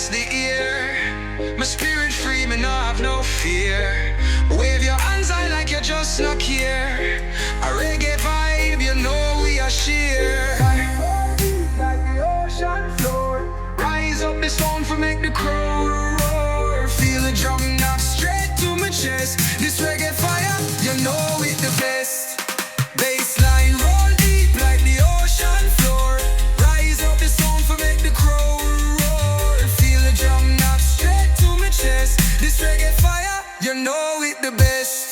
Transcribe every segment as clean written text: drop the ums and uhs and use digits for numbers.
bless the ear. My spirit free, me not have no fear. Wave your hands high like you just not care. A reggae vibe, you know we are sheer. Like the ocean floor. Rise up the sound for make the crowd roar. Feel the drum knock straight to my chest. This reggae fire, you know it the best. Bassline roll deep like the ocean floor. Rise up the sound for make the crowd roar. Feel the drum knock straight to my chest. This reggae fire, you know it the best.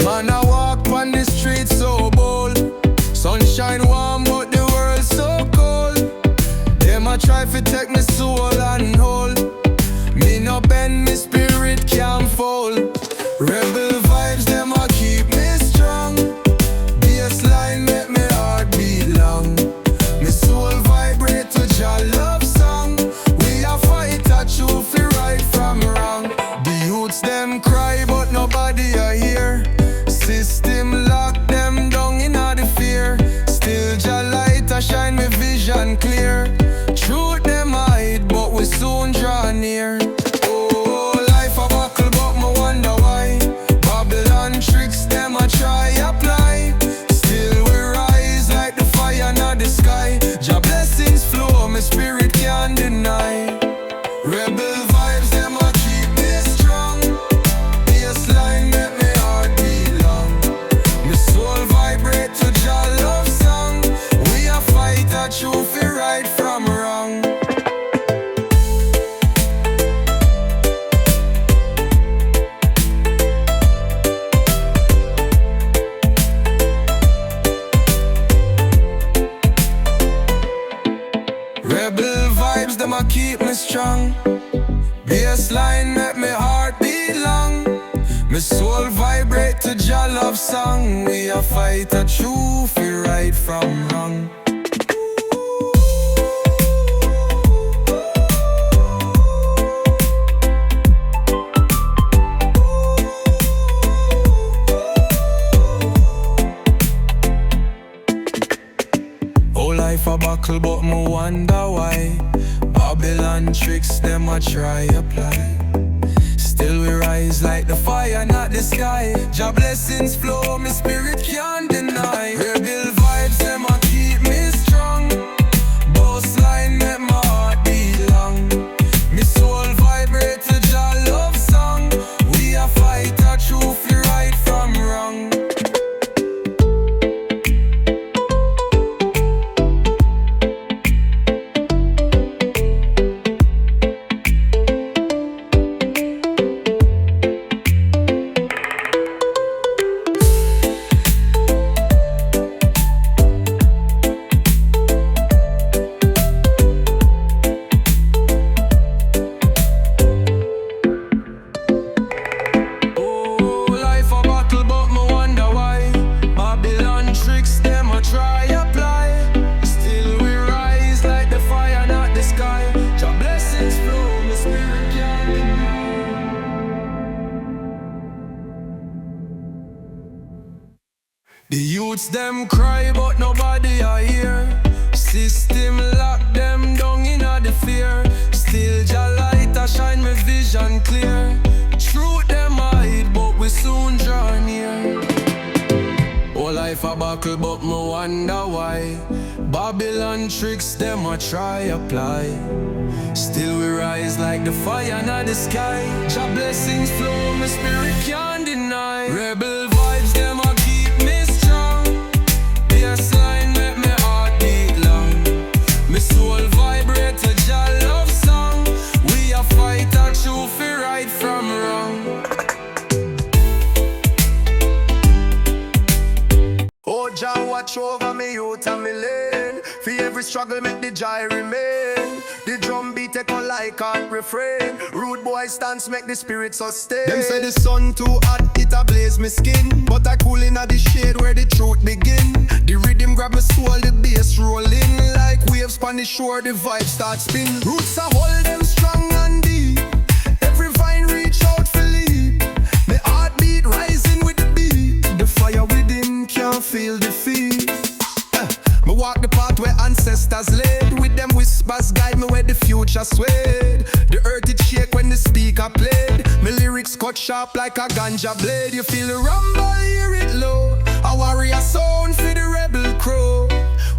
Man, I walk on the street so bold. Sunshine warm, but the world so cold. Them a try to take my soul and hold. Me no bend, me spirit can't fold. Rebel vibes, them a keep me strong. Bassline make me heart beat long. Me soul vibrate to your love song. We a fight a truth fi right from wrong. The youths them cry, but nobody a hear. System lock them down in all the fear. Still your light a shine, me vision clear. Truth them hide, but we soon draw near. Oh, life a buckle, but me wonder why. Babylon tricks them a try apply. Still we rise like the fire in the sky. Your blessings flow, my spirit can't deny. Rebel vibes, them a keep me strong. Bassline make me heart beat long. My soul vibrate to your love song. We a fight a truth fi right from wrong. Rebel vibes, them a keep me strong. Bassline make me heart beat long. My soul vibrate to your love song. We a fight a truth fi right from wrong. Oh, life a buckle, but me wonder why. Babylon tricks, them a try apply. Still we rise like the fire, not the sky. Your blessings flow, my spirit can't deny. Rebel vibes, them a keep me strong. Bassline make my heart beat long. My soul vibrate to your love song. We a fight a truth fi right from wrong. The youths them cry, but nobody a hear. System lock them down in the fear. Still your light a shine, my vision clear. Truth them hide, but we soon draw near. Oh, life a buckle, but me wonder why. Babylon tricks them a try apply. Still we rise like the fire in the sky. Your blessings flow, my spirit can't deny. Rebel vibes, them a keep me strong. Bassline make me heart beat long. My soul vibrate to your love song. We struggle make the joy remain. The drum beat echo like a refrain. Rude boy stance make the spirit sustain. Them say the sun too hot, it a blaze me skin, but I cool in at the shade where the truth begin. The rhythm grab my soul, the bass rolling like waves on the shore, the vibe start spin. Roots I hold them strong and deep. Every vine reach out for leap. The heartbeat rising with the beat. The fire within can't feel defeat. Me walk the path where ancestors laid. With them whispers guide me where the future swayed. The earth it shake when the speaker played. My lyrics cut sharp like a ganja blade. You feel the rumble, hear it low. A warrior sound for the rebel crow.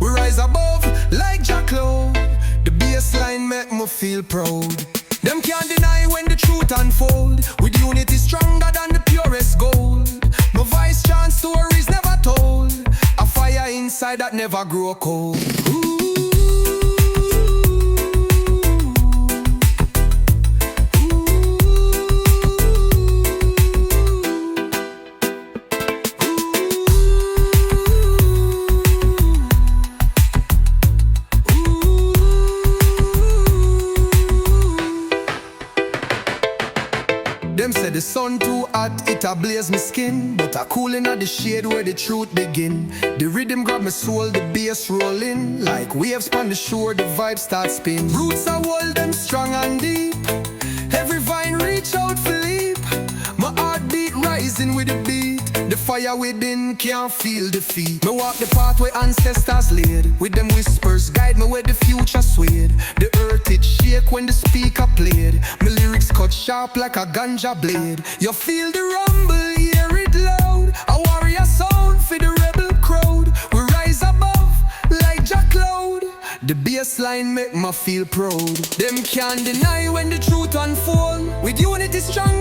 We rise above like Jacklow. The bassline make me feel proud. Them can't deny when the truth unfold. With unity stronger than the purest gold. My voice chant stories never told. A fire inside that never grow cold. Them say the sun too hot, it a blaze me skin, but I cool in at the shade where the truth begin. The rhythm grab my soul, the bass rolling like waves on the shore, the vibe start spin. Roots I hold them strong and deep. Every vine reach out for leap. My heartbeat rising with the beat. The fire within can't feel defeat. Me walk the path where ancestors laid. With them whispers guide me where the future swayed. The earth it shake when the speaker played. My lyrics cut sharp like a ganja blade. You feel the rumble, hear it loud. A warrior sound for the rebel crowd. We rise above like Jacklow. The bassline make me feel proud. Them can't deny when the truth unfold. With unity strong